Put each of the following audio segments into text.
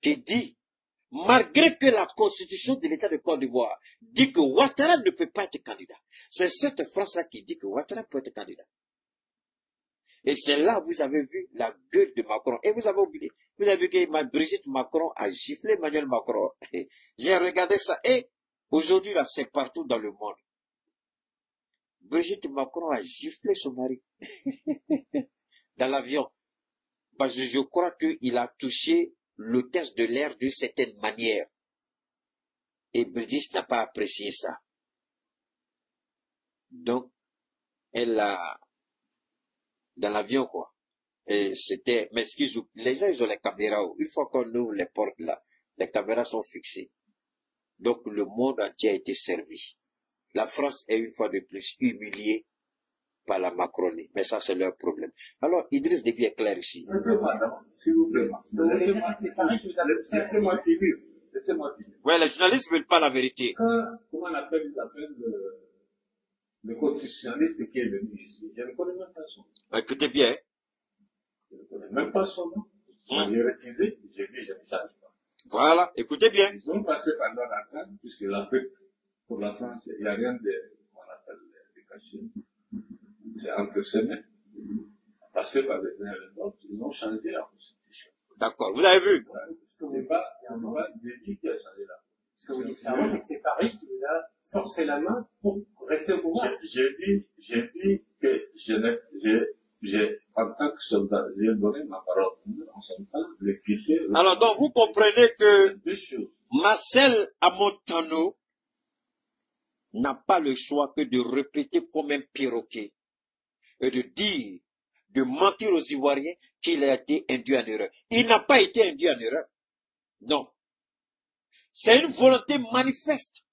qui dit, malgré que la constitution de l'État de Côte d'Ivoire dit que Ouattara ne peut pas être candidat. C'est cette France-là qui dit que Ouattara peut être candidat. Et c'est là, vous avez vu la gueule de Macron. Et vous avez oublié, vous avez vu que Brigitte Macron a giflé Emmanuel Macron. J'ai regardé ça et aujourd'hui, là, c'est partout dans le monde. Brigitte Macron a giflé son mari dans l'avion. Parce que je crois qu'il a touché l'hôtesse de l'air d'une certaine manière. Et Brigitte n'a pas apprécié ça. Donc, elle a, dans l'avion, quoi. Et c'était, mais les gens, ils ont les caméras. Une fois qu'on ouvre les portes là, les caméras sont fixées. Donc, le monde entier a été servi. La France est une fois de plus humiliée par la Macronie. Mais ça, c'est leur problème. Alors, Idriss Déby est clair ici. Un peu, madame, s'il vous plaît. Laissez-moi finir. Oui, les journalistes ne veulent pas la vérité. Comment on appelle, le constitutionnaliste qui est venu ici, je ne connais même pas son nom. Écoutez bien. Je ne connais même pas son nom. J'ai refusé, j'ai dit, je ne change pas. Voilà, écoutez bien. Ils ont passé pendant la CAN, puisque l'Afrique, pour la France, il n'y a rien de, qu'on appelle des cachets. C'est entre ses mains. Passé par les uns et les autres, ils ont changé la constitution. D'accord, vous avez vu. Ce n'est pas Déby qui a changé la constitution. Ce que vous dites clairement, c'est que c'est Paris qui vous a forcé la main pour rester au pouvoir. J'ai dit que j'ai, en tant que soldat, j'ai donné ma parole en son temps de quitter. Alors, donc, vous comprenez que Marcel Amontano n'a pas le choix que de répéter comme un perroquet et de dire, de mentir aux Ivoiriens qu'il a été induit en erreur. Il n'a pas été induit en erreur. Non. C'est une volonté manifeste.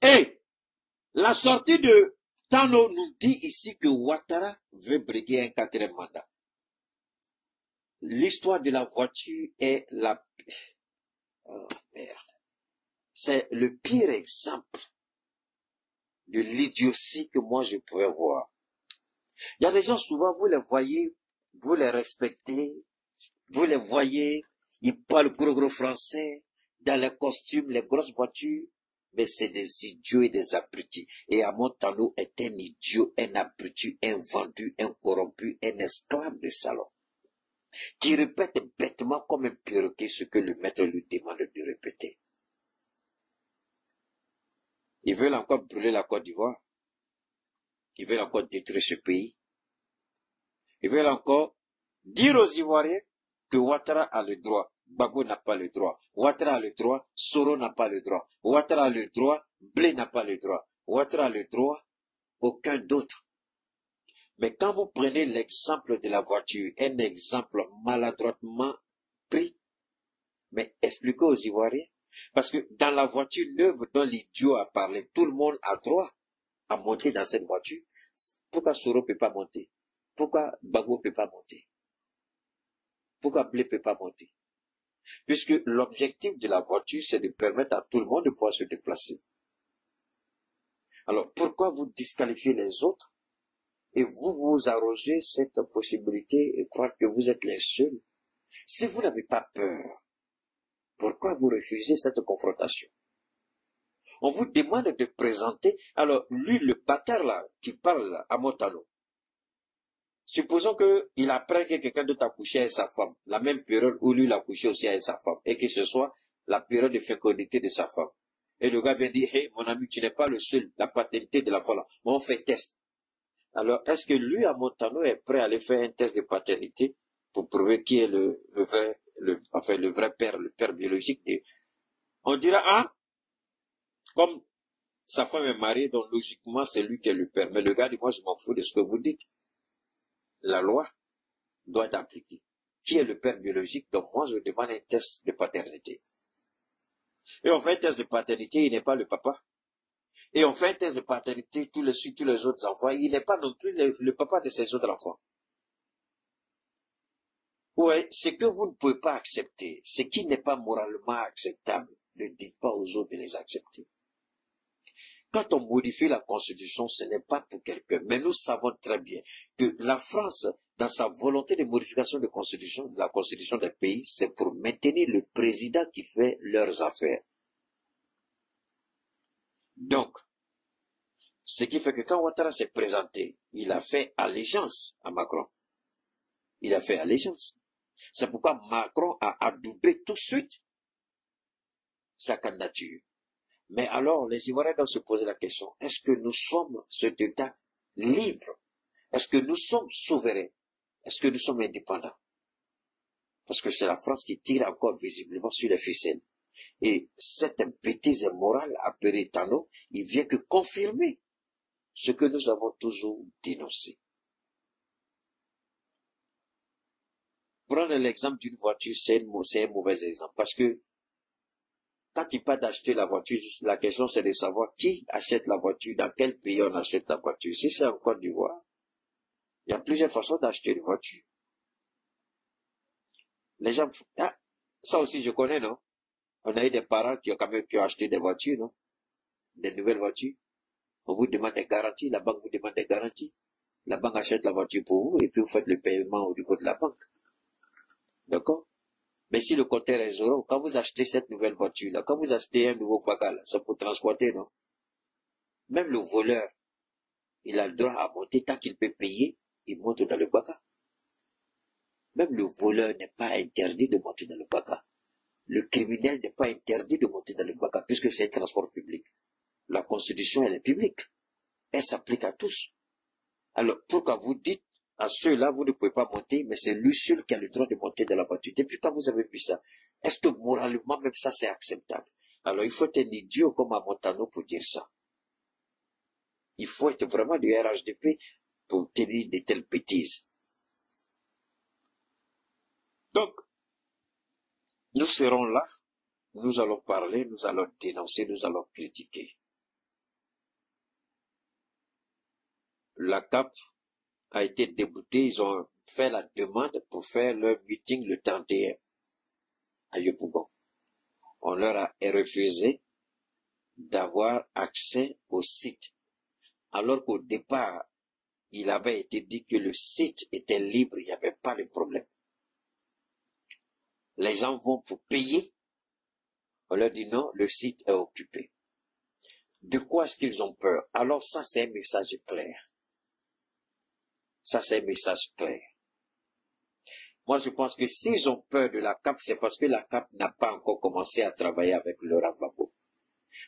Et la sortie de Tano nous dit ici que Ouattara veut briguer un 4e mandat. L'histoire de la voiture est la... Oh, merde. C'est le pire exemple de l'idiotie que moi je pouvais voir. Il y a des gens, souvent, vous les voyez, vous les respectez, vous les voyez, ils parlent gros français, dans les costumes, les grosses voitures, mais c'est des idiots et des abrutis. Et Amontano est un idiot, un abruti, un vendu, un corrompu, un esclave de salon, qui répète bêtement comme un perroquet ce que le maître lui demande de répéter. Ils veulent encore brûler la Côte d'Ivoire. Ils veulent encore détruire ce pays. Ils veulent encore dire aux Ivoiriens que Ouattara a le droit, Gbagbo n'a pas le droit, Ouattara a le droit, Soro n'a pas le droit, Ouattara a le droit, Blé n'a pas le droit, Ouattara a le droit, aucun d'autre. Mais quand vous prenez l'exemple de la voiture, un exemple maladroitement pris, mais expliquez aux Ivoiriens, parce que dans la voiture neuve dont l'idiot a parlé, tout le monde a droit à monter dans cette voiture. Pourquoi Soro ne peut pas monter? Pourquoi Gbagbo ne peut pas monter? Pourquoi Blé ne peut pas monter? Puisque l'objectif de la voiture, c'est de permettre à tout le monde de pouvoir se déplacer. Alors, pourquoi vous disqualifiez les autres et vous vous arrogez cette possibilité et croire que vous êtes les seuls? Si vous n'avez pas peur, pourquoi vous refusez cette confrontation? On vous demande de présenter, alors lui, le bâtard là, qui parle à Montano, supposons qu'il apprend que quelqu'un d'autre a couché avec sa femme, la même période où lui il a couché aussi avec sa femme, et que ce soit la période de fécondité de sa femme. Et le gars vient dire, hey, mon ami, tu n'es pas le seul, la paternité de la femme, mais on fait test. Alors, est-ce que lui, à Montano, est prêt à aller faire un test de paternité pour prouver qui est le vrai père, le père biologique de... On dira, ah, comme sa femme est mariée, donc logiquement, c'est lui qui est le père. Mais le gars dit, moi, je m'en fous de ce que vous dites. La loi doit être appliquée. Qui est le père biologique? Donc moi, je demande un test de paternité. Et on fait un test de paternité, il n'est pas le papa. Et on fait un test de paternité, tous les autres enfants, il n'est pas non plus le papa de ces autres enfants. Ouais, ce que vous ne pouvez pas accepter, ce qui n'est pas moralement acceptable, ne dites pas aux autres de les accepter. Quand on modifie la Constitution, ce n'est pas pour quelqu'un. Mais nous savons très bien que la France dans sa volonté de modification de la constitution d'un pays, c'est pour maintenir le président qui fait leurs affaires. Donc, ce qui fait que quand Ouattara s'est présenté, il a fait allégeance à Macron. Il a fait allégeance. C'est pourquoi Macron a adoubé tout de suite sa candidature. Mais alors, les Ivoiriens doivent se poser la question, est-ce que nous sommes cet État libre? Est-ce que nous sommes souverains? Est-ce que nous sommes indépendants? Parce que c'est la France qui tire encore visiblement sur les ficelles. Et cette bêtise morale appelée Tano, il vient que confirmer ce que nous avons toujours dénoncé. Prendre l'exemple d'une voiture, c'est un mauvais exemple. Parce que quand il parle d'acheter la voiture, la question c'est de savoir qui achète la voiture, dans quel pays on achète la voiture. Si c'est en Côte d'Ivoire, il y a plusieurs façons d'acheter une voiture. Les gens, ah, ça aussi je connais, non? On a eu des parents qui ont quand même acheté des voitures, non? Des nouvelles voitures. On vous demande des garanties, la banque vous demande des garanties. La banque achète la voiture pour vous et puis vous faites le paiement au niveau de la banque. D'accord? Mais si le compteur est zéro, quand vous achetez cette nouvelle voiture-là, quand vous achetez un nouveau bagage, c'est pour transporter, non? Même le voleur, il a le droit à monter tant qu'il peut payer, il monte dans le bagage. Même le voleur n'est pas interdit de monter dans le bagage. Le criminel n'est pas interdit de monter dans le bagage, puisque c'est un transport public. La Constitution, elle est publique. Elle s'applique à tous. Alors, pourquoi vous dites à ceux-là, vous ne pouvez pas monter, mais c'est lui seul qui a le droit de monter dans la voiture. Depuis quand vous avez vu ça? Est-ce que moralement, même ça, c'est acceptable? Alors, il faut être un idiot comme Amontano pour dire ça. Il faut être vraiment du RHDP pour tenir de telles bêtises. Donc, nous serons là, nous allons parler, nous allons dénoncer, nous allons critiquer. La CAP a été déboutée, ils ont fait la demande pour faire leur meeting le 31 à Yopougon. On leur a refusé d'avoir accès au site, alors qu'au départ, il avait été dit que le site était libre, il n'y avait pas de problème. Les gens vont pour payer, on leur dit non, le site est occupé. De quoi est-ce qu'ils ont peur? Alors ça, c'est un message clair. Ça, c'est un message clair. Moi, je pense que s'ils ont peur de la CAP, c'est parce que la CAP n'a pas encore commencé à travailler avec Laurent Gbagbo.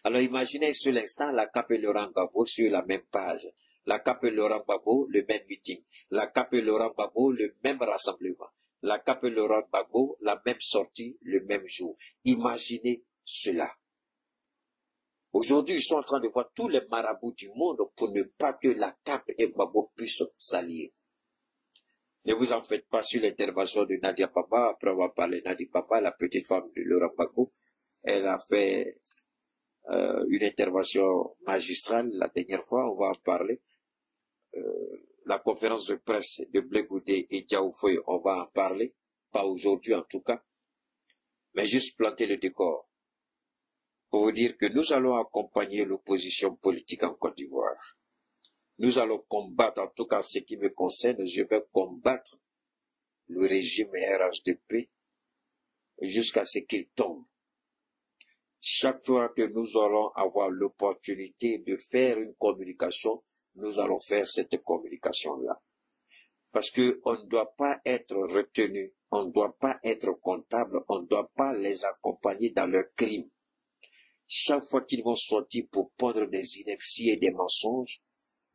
Alors, imaginez sur l'instant la CAP et Laurent Gbagbo sur la même page. La CAP et Laurent Gbagbo, le même meeting. La CAP et Laurent Gbagbo, le même rassemblement. La CAP et Laurent Gbagbo, la même sortie, le même jour. Imaginez cela. Aujourd'hui, ils sont en train de voir tous les marabouts du monde pour ne pas que la CAP et Gbagbo puissent s'allier. Ne vous en faites pas sur l'intervention de Nadia Papa. Après avoir parlé de Nadia Papa, la petite femme de Laurent Gbagbo, elle a fait une intervention magistrale la dernière fois, on va en parler. La conférence de presse de Blé Goudé et Diaoufoy, on va en parler. Pas aujourd'hui en tout cas, mais juste planter le décor. Pour vous dire que nous allons accompagner l'opposition politique en Côte d'Ivoire. Nous allons combattre, en tout cas ce qui me concerne, je vais combattre le régime RHDP jusqu'à ce qu'il tombe. Chaque fois que nous allons avoir l'opportunité de faire une communication, nous allons faire cette communication-là. Parce que on ne doit pas être retenu, on ne doit pas être comptable, on ne doit pas les accompagner dans leurs crimes. Chaque fois qu'ils vont sortir pour pondre des inepties et des mensonges,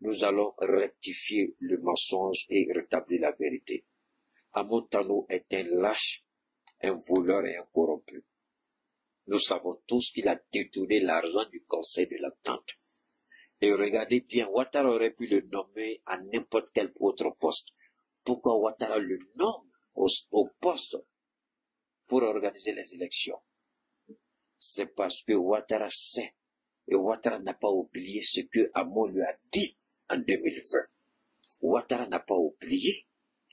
nous allons rectifier le mensonge et rétablir la vérité. Amontano est un lâche, un voleur et un corrompu. Nous savons tous qu'il a détourné l'argent du conseil de l'entente. Et regardez bien, Ouattara aurait pu le nommer à n'importe quel autre poste. Pourquoi Ouattara le nomme au poste pour organiser les élections? C'est parce que Ouattara sait, et Ouattara n'a pas oublié ce que Hamon lui a dit en 2020. Ouattara n'a pas oublié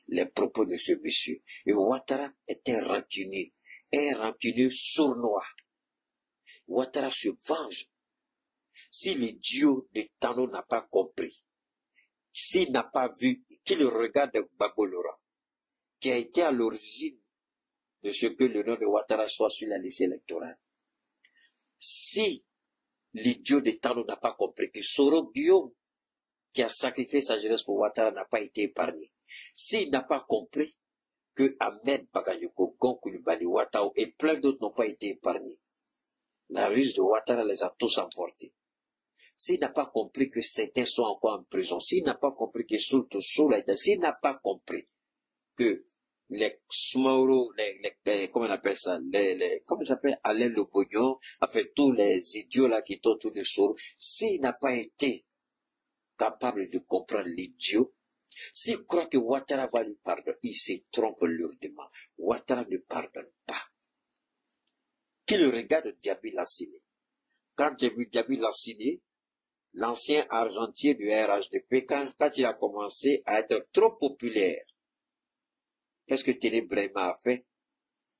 les propos de ce monsieur. Et Ouattara était rancunier, un rancunier sournois. Ouattara se venge. Si l'idiot de Tano n'a pas compris s'il n'a pas vu, qu'il regarde Babolora, qui a été à l'origine de ce que le nom de Ouattara soit sur la liste électorale. Si l'idiot de Tano n'a pas compris que Soro Guillaume, qui a sacrifié sa jeunesse pour Ouattara, n'a pas été épargné, s'il n'a pas compris que Ahmed Bagayoko, Gon Coulibaly, Ouattara et plein d'autres n'ont pas été épargnés, la ruse de Ouattara les a tous emportés. S'il n'a pas compris que certains sont encore en prison, s'il n'a pas compris que s'il n'a pas compris que les Smoro, comment on appelle ça, comment ça s'appelle, Alain Le Bognon, enfin, tous les idiots là qui sont autour de Soro, s'il n'a pas été capable de comprendre l'idiot, s'il croit que Ouattara va lui pardonner, il se trompe lourdement. Ouattara ne pardonne pas. Qu'il regarde Diaby Lassini. Quand j'ai vu Diaby Lassini, l'ancien argentier du RHDP, quand il a commencé à être trop populaire, qu'est-ce que Télé Brema a fait?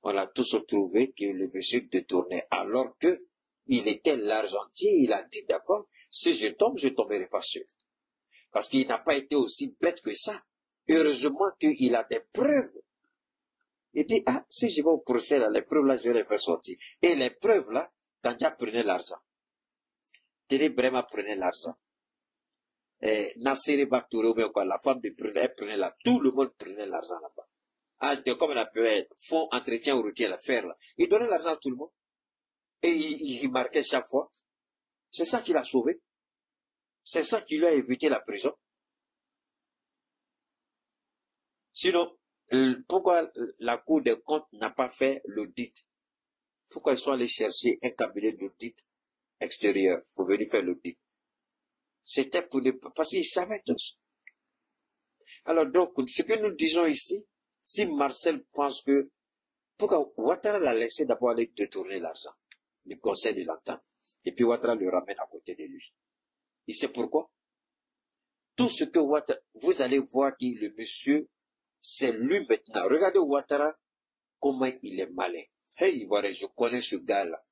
On a tous trouvé que le monsieur détournait, alors que il était l'argentier, il a dit d'accord, si je tombe, je tomberai pas sûr. Parce qu'il n'a pas été aussi bête que ça. Heureusement qu'il a des preuves. Il dit, ah, si je vais au procès, là, les preuves là, je vais les faire sortir. Et les preuves là, Kandja prenait l'argent. Télé Brema prenait l'argent. Nassere Baktouré, la femme de Prenait, elle prenait là. Tout le monde prenait l'argent là-bas. Ah, comme on appelle, fonds entretien routier, l'affaire là. Il donnait l'argent à tout le monde. Et il marquait chaque fois. C'est ça qui l'a sauvé. C'est ça qui lui a évité la prison. Sinon, pourquoi la Cour des comptes n'a pas fait l'audit? Pourquoi ils sont allés chercher un cabinet d'audit extérieur pour venir faire l'audit? C'était pour parce qu'ils savaient tous. Alors donc, ce que nous disons ici, si Marcel pense que, pourquoi Ouattara l'a laissé d'abord aller détourner l'argent du conseil de l'entente, et puis Ouattara le ramène à côté de lui. Il sait pourquoi? Tout ce que Ouattara, vous allez voir que le monsieur, c'est lui maintenant. Regardez Ouattara, comment il est malin. Hey, Ivoirien, je connais ce gars-là.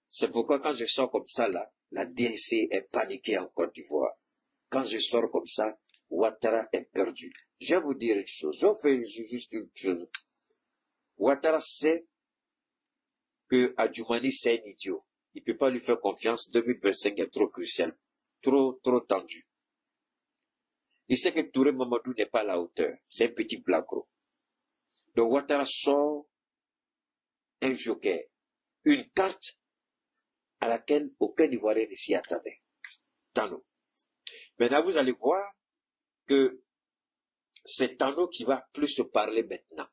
C'est pourquoi quand je sors comme ça, là, la DNC est paniquée en Côte d'Ivoire. Quand je sors comme ça, Ouattara est perdu. Je vais vous dire une chose. Je fais juste une chose. Ouattara sait que Adjoumani, c'est un idiot. Il ne peut pas lui faire confiance. 2025 est trop crucial. Trop tendu. Il sait que Touré Mamadou n'est pas à la hauteur. C'est un petit blagro. Donc Ouattara sort un joker. Une carte à laquelle aucun Ivoirien ne s'y attendait. Tano. Maintenant, vous allez voir que c'est Tano qui va plus se parler maintenant,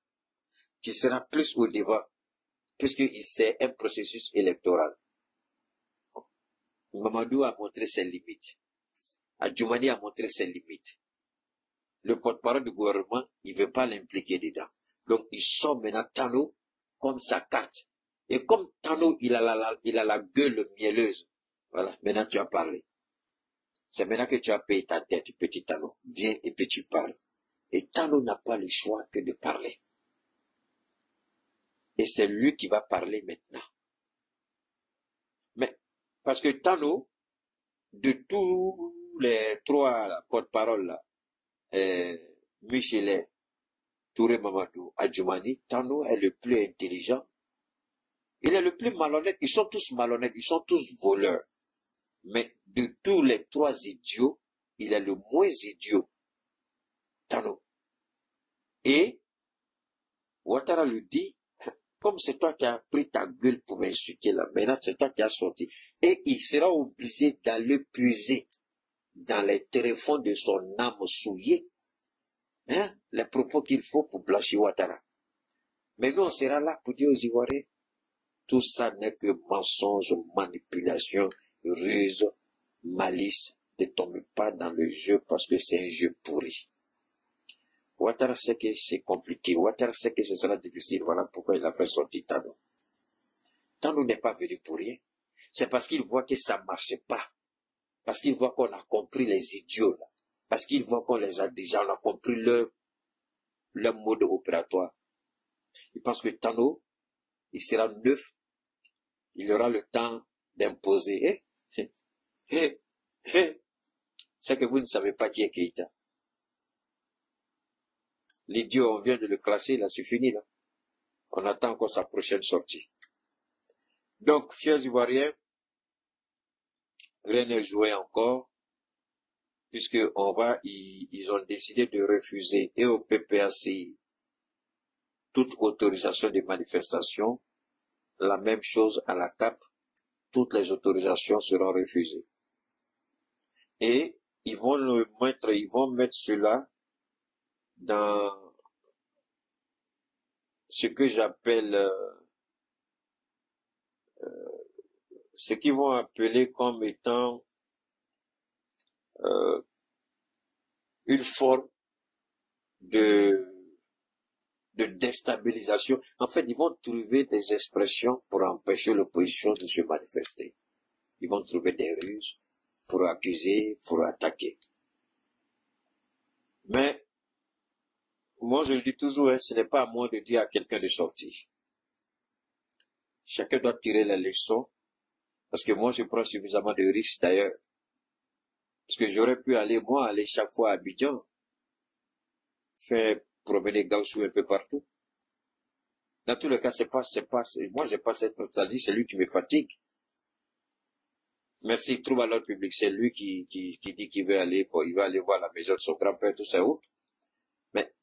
qui sera plus au devant, puisque c'est un processus électoral. Mamadou a montré ses limites. Adjoumani a montré ses limites. Le porte-parole du gouvernement, il ne veut pas l'impliquer dedans. Donc, il sort maintenant Tano comme sa carte. Et comme Tano, il a la gueule mielleuse. Voilà, maintenant tu as parlé. C'est maintenant que tu as payé ta dette, petit Tano. Viens et puis tu parles. Et Tano n'a pas le choix que de parler. Et c'est lui qui va parler maintenant. Mais, parce que Tano, de tous les trois porte-paroles là, Michelet, Touré Mamadou, Adjoumani, Tano est le plus intelligent. Il est le plus malhonnête. Ils sont tous malhonnêtes. Ils sont tous voleurs. Mais de tous les trois idiots, il est le moins idiot. Tano. Et Ouattara lui dit, comme c'est toi qui as pris ta gueule pour m'insulter là, maintenant c'est toi qui as sorti. Et il sera obligé d'aller puiser dans les tréfonds de son âme souillée, hein, les propos qu'il faut pour blanchir Ouattara. Mais nous, on sera là pour dire aux Ivoiriens, tout ça n'est que mensonge, manipulation, ruse, malice. Ne tombe pas dans le jeu parce que c'est un jeu pourri. Ouattara sait que c'est compliqué. Ouattara sait que ce sera difficile. Voilà pourquoi il a fait sortir Tano. Tano n'est pas venu pour rien. C'est parce qu'il voit que ça ne marche pas. Parce qu'il voit qu'on a compris les idiots là. Parce qu'il voit qu'on les a déjà, on a compris leur mode opératoire. Il pense que Tano, il sera neuf. Il aura le temps d'imposer. c'est que vous ne savez pas qui est Keïta. L'idiot, on vient de le classer, là, c'est fini, là. On attend encore sa prochaine sortie. Donc, fiers Ivoiriens, rien n'est joué encore, puisque ils ont décidé de refuser et au PPAC toute autorisation de manifestation, la même chose à la CAP, toutes les autorisations seront refusées. Et ils vont mettre cela dans ce que j'appelle, ce qu'ils vont appeler comme étant une forme de déstabilisation. En fait, ils vont trouver des expressions pour empêcher l'opposition de se manifester. Ils vont trouver des ruses pour accuser, pour attaquer. Mais, moi je le dis toujours, hein, ce n'est pas à moi de dire à quelqu'un de sortir. Chacun doit tirer la leçon, parce que moi je prends suffisamment de risques d'ailleurs. Parce que j'aurais pu aller chaque fois à Abidjan, faire promener Gaussou un peu partout. Dans tous les cas, moi j'ai pas cette nostalgie, c'est lui qui me fatigue. Merci, il trouve à l'ordre public, c'est lui qui dit qu'il veut aller, il va aller voir la maison de son grand-père, tout ça, autre. Mais,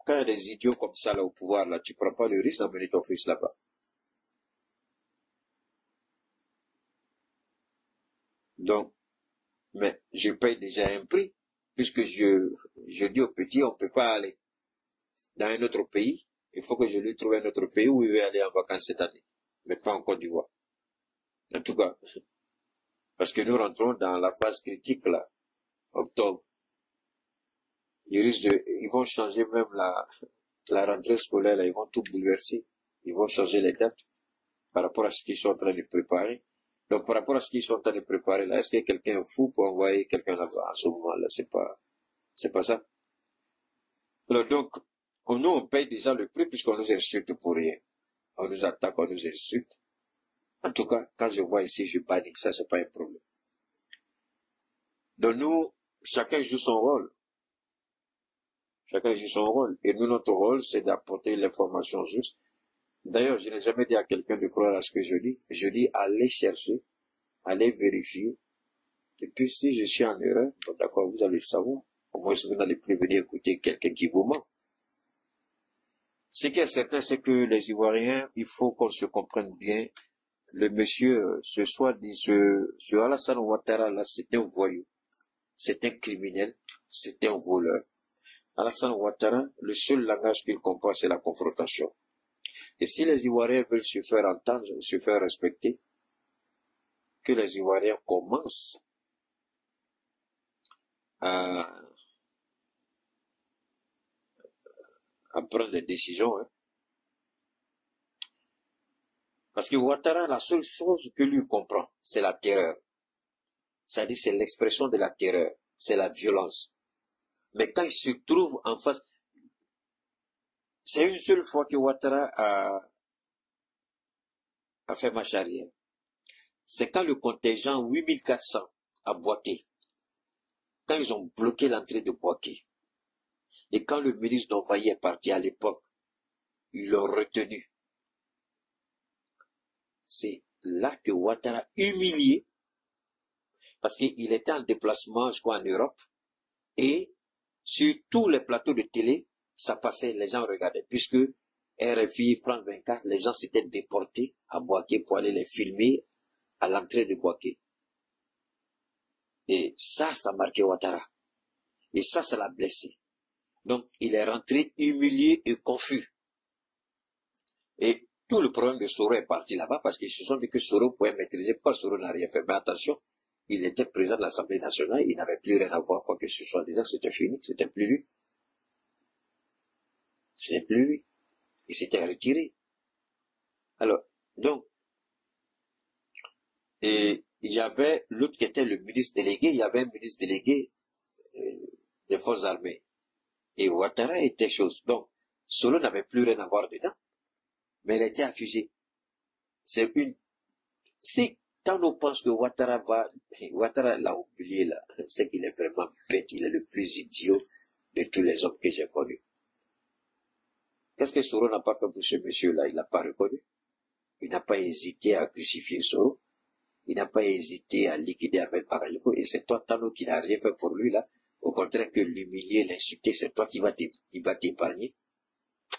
quand il y a des idiots comme ça, là, au pouvoir, là, tu prends pas le risque d'emmener ton fils là-bas. Donc, mais, je paye déjà un prix, puisque je dis au petit, on peut pas aller dans un autre pays. Il faut que je lui trouve un autre pays où il va aller en vacances cette année. Mais pas en Côte d'Ivoire. En tout cas, parce que nous rentrons dans la phase critique, là, octobre. Ils vont changer même la rentrée scolaire, là, ils vont tout bouleverser. Ils vont changer les dates par rapport à ce qu'ils sont en train de préparer. Donc, par rapport à ce qu'ils sont en train de préparer, là, est-ce qu'il y a quelqu'un fou pour envoyer quelqu'un là-bas? À ce moment-là, c'est pas ça. Alors, donc, nous, on paye déjà le prix puisqu'on nous insulte pour rien. On nous attaque, on nous insulte. En tout cas, quand je vois ici, je bannis. Ça, c'est pas un problème. Donc, nous, chacun joue son rôle. Chacun joue son rôle. Et nous, notre rôle, c'est d'apporter l'information juste. D'ailleurs, je n'ai jamais dit à quelqu'un de croire à ce que je dis. Je dis, allez chercher, allez vérifier. Et puis, si je suis en erreur, bon, d'accord, vous allez le savoir. Au moins, vous n'allez plus venir écouter quelqu'un qui vous ment. Ce qui est certain, c'est que les Ivoiriens, il faut qu'on se comprenne bien. Le monsieur, ce Alassane Ouattara, là, c'était un voyou. C'est un criminel. C'était un voleur. Alassane Ouattara, le seul langage qu'il comprend, c'est la confrontation. Et si les Ivoiriens veulent se faire entendre, se faire respecter, que les Ivoiriens commencent à prendre des décisions. Hein. Parce que Ouattara, la seule chose que lui comprend, c'est la terreur. C'est-à-dire, c'est l'expression de la terreur, c'est la violence. Mais quand il se trouve en face, c'est une seule fois que Ouattara a fait marche arrière. C'est quand le contingent 8400 a Boaké, quand ils ont bloqué l'entrée de Boaké, et quand le ministre d'Envoyé est parti à l'époque, ils l'ont retenu. C'est là que Ouattara humilié, parce qu'il était en déplacement, je crois, en Europe, et sur tous les plateaux de télé, ça passait, les gens regardaient, puisque RFI, France 24, les gens s'étaient déportés à Boaké pour aller les filmer à l'entrée de Boaké. Et ça marquait Ouattara. Et ça l'a blessé. Donc, il est rentré humilié et confus. Et tout le problème de Soro est parti là-bas parce qu'ils se sont dit que Soro pouvait maîtriser. Pourquoi Soro n'a rien fait? Mais attention, il était président de l'Assemblée nationale, il n'avait plus rien à voir, quoi que ce soit. Déjà, c'était fini, c'était plus lui. C'était plus lui. Il s'était retiré. Alors, donc, et il y avait l'autre qui était le ministre délégué, il y avait un ministre délégué des forces armées. Et Ouattara était chose. Donc, Solo n'avait plus rien à voir dedans. Mais elle était accusée. Si Tano pense que Ouattara l'a oublié là, c'est qu'il est vraiment bête, il est le plus idiot de tous les hommes que j'ai connus. Qu'est-ce que Soro n'a pas fait pour ce monsieur-là? Il n'a pas reconnu. Il n'a pas hésité à crucifier Soro. Il n'a pas hésité à liquider Ahmed Bakayoko. Et c'est toi, Tano, qui n'a rien fait pour lui, là. Au contraire que l'humilier, l'insulter, c'est toi qui va t'épargner.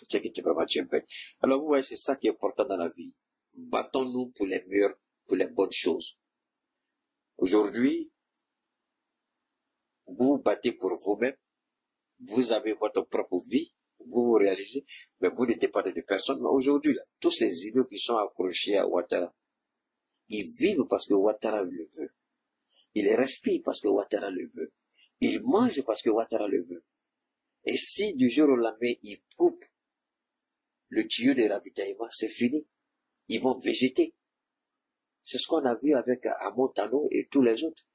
C'est que tu es vraiment bête. Alors, vous voyez, c'est ça qui est important dans la vie. Battons-nous pour les meilleures, pour les bonnes choses. Aujourd'hui, vous vous battez pour vous-même. Vous avez votre propre vie. Vous vous réalisez. Mais vous ne dépendez de personne. Mais aujourd'hui, là, tous ces idiots qui sont accrochés à Ouattara, ils vivent parce que Ouattara le veut. Ils respirent parce que Ouattara le veut. Ils mangent parce que Ouattara le veut. Et si du jour au lendemain, ils coupent le tuyau de ravitaillement, c'est fini. Ils vont végéter. C'est ce qu'on a vu avec Amon Tano et tous les autres.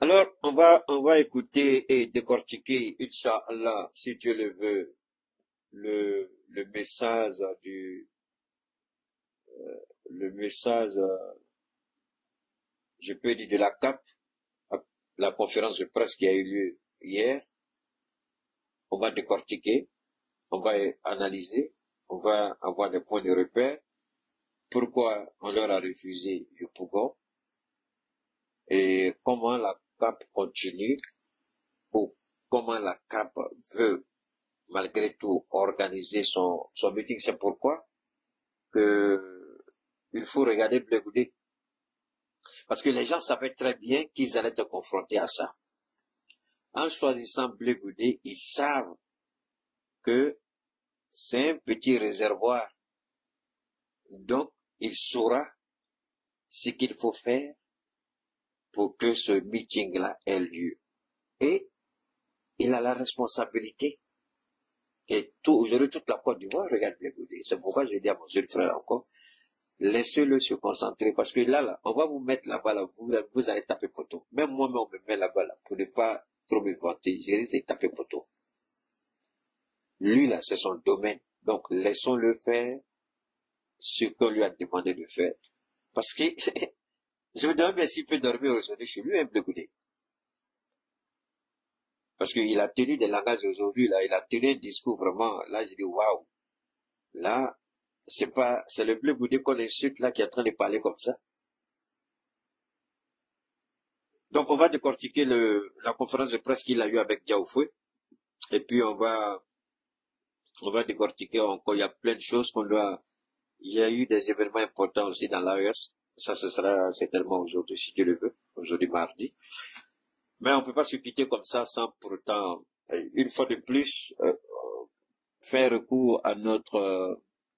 Alors, on va écouter et décortiquer, Inch'Allah, si Dieu le veut, le message je peux dire de la CAP, la conférence de presse qui a eu lieu hier. On va décortiquer, on va analyser, on va avoir des points de repère. Pourquoi on leur a refusé le Pougon et comment la CAP continue ou comment la CAP veut malgré tout organiser son meeting. C'est pourquoi il faut regarder Blé Goudé. Parce que les gens savaient très bien qu'ils allaient être confrontés à ça. En choisissant Blé Goudé, ils savent que c'est un petit réservoir. Donc, il saura ce qu'il faut faire pour que ce meeting-là ait lieu. Et il a la responsabilité. Et aujourd'hui, toute la Côte d'Ivoire regarde Blé Goudé. C'est pourquoi je dis à mon jeune frère encore, laissez-le se concentrer, parce que là, on va vous mettre là-bas, là, vous allez taper poteau. Même moi-même, on me met là-bas, là, pour ne pas trop me vanter, je risque de taper poteau. Lui, là, c'est son domaine. Donc, laissons-le faire ce qu'on lui a demandé de faire. Parce que, je me demande bien s'il peut dormir aujourd'hui chez lui, un peu Goudé. Parce qu'il a tenu des langages aujourd'hui, là, il a tenu un discours vraiment, là, je dis, waouh. Là, c'est le Blé Goudé qu'on insulte, là, qui est en train de parler comme ça. Donc, on va décortiquer la conférence de presse qu'il a eue avec Diaoufoué. Et puis, on va décortiquer encore, il y a plein de choses il y a eu des événements importants aussi dans l'AES. Ça, ce sera certainement aujourd'hui, si Dieu le veut. Aujourd'hui, mardi. Mais on peut pas se quitter comme ça sans pour autant, une fois de plus, faire recours à notre